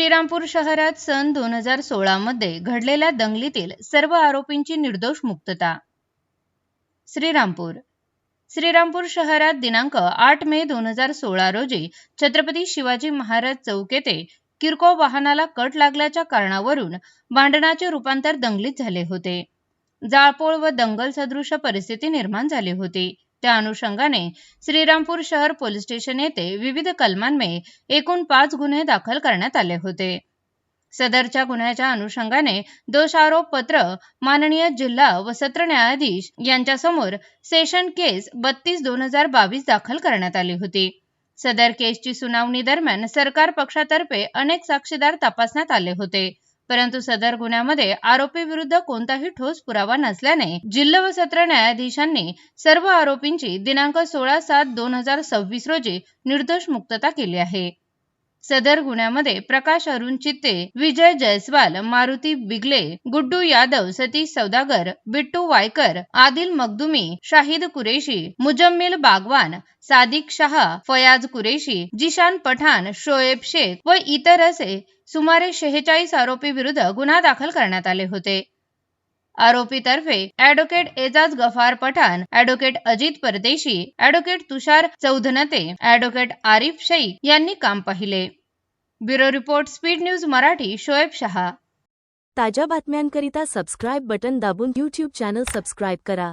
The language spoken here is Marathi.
श्रीरामपूर शहरात सन 2016 मध्ये घडलेल्या दंगलीतील सर्व आरोपींची निर्दोष मुक्तता. श्रीरामपूर शहरात दिनांक 8 मे 2016 रोजी छत्रपती शिवाजी महाराज चौक येथे किरकोळ वाहनाला कट लागल्याच्या कारणावरून भांडणाचे रूपांतर दंगलीत झाले होते. जाळपोळ व दंगल सदृश परिस्थिती निर्माण झाली होती. त्या अनुषंगाने श्रीरामपूर शहर पोलीस स्टेशन येथे विविध कलमांमध्ये एकूण 5 गुन्हे दाखल करण्यात आले होते. सदरच्या गुन्ह्याच्या अनुषंगाने दोषारोप पत्र माननीय जिल्हा व सत्र न्यायाधीश यांच्यासमोर सेशन केस 32/2022 दाखल करण्यात आली होती. सदर केसची सुनावणी दरम्यान सरकार पक्षातर्फे अनेक साक्षीदार तपासण्यात आले होते, परंतु सदर गुन्ह्यामध्ये आरोपी विरुद्ध कोणताही ठोस पुरावा नसल्याने जिल्हा व सत्र न्यायाधीशांनी सर्व आरोपींची दिनांक 16/7/2026 रोजी निर्दोष मुक्तता केली आहे. सदर गुन्ह्यामध्ये प्रकाश अरुण चित्ते, विजय जयस्वाल, मारुती बिगले, गुड्डू यादव, सतीश सौदागर, बिट्टू वायकर, आदिल मखदुमी, शाहिद कुरेशी, मुजम्मिल बागवान, सादिक शहा, फयाज कुरेशी, जिशान पठाण, शोएब शेख व इतर असे सुमारे 46 आरोपी विरुद्ध गुन्हा दाखल करण्यात आले होते. आरोपीतर्फे ॲडव्होकेट एजाज गफार पठाण, ॲडव्होकेट अजित परदेशी, ॲडव्होकेट तुषार चौधनते, ॲडव्होकेट आरिफ शेख यांनी काम पाहिले. Bureau report, speed news Marathi, Shoaib Shah. ताज्या बातम्यांकरिता सबस्क्राइब बटन दाबून YouTube चॅनल सबस्क्राइब करा.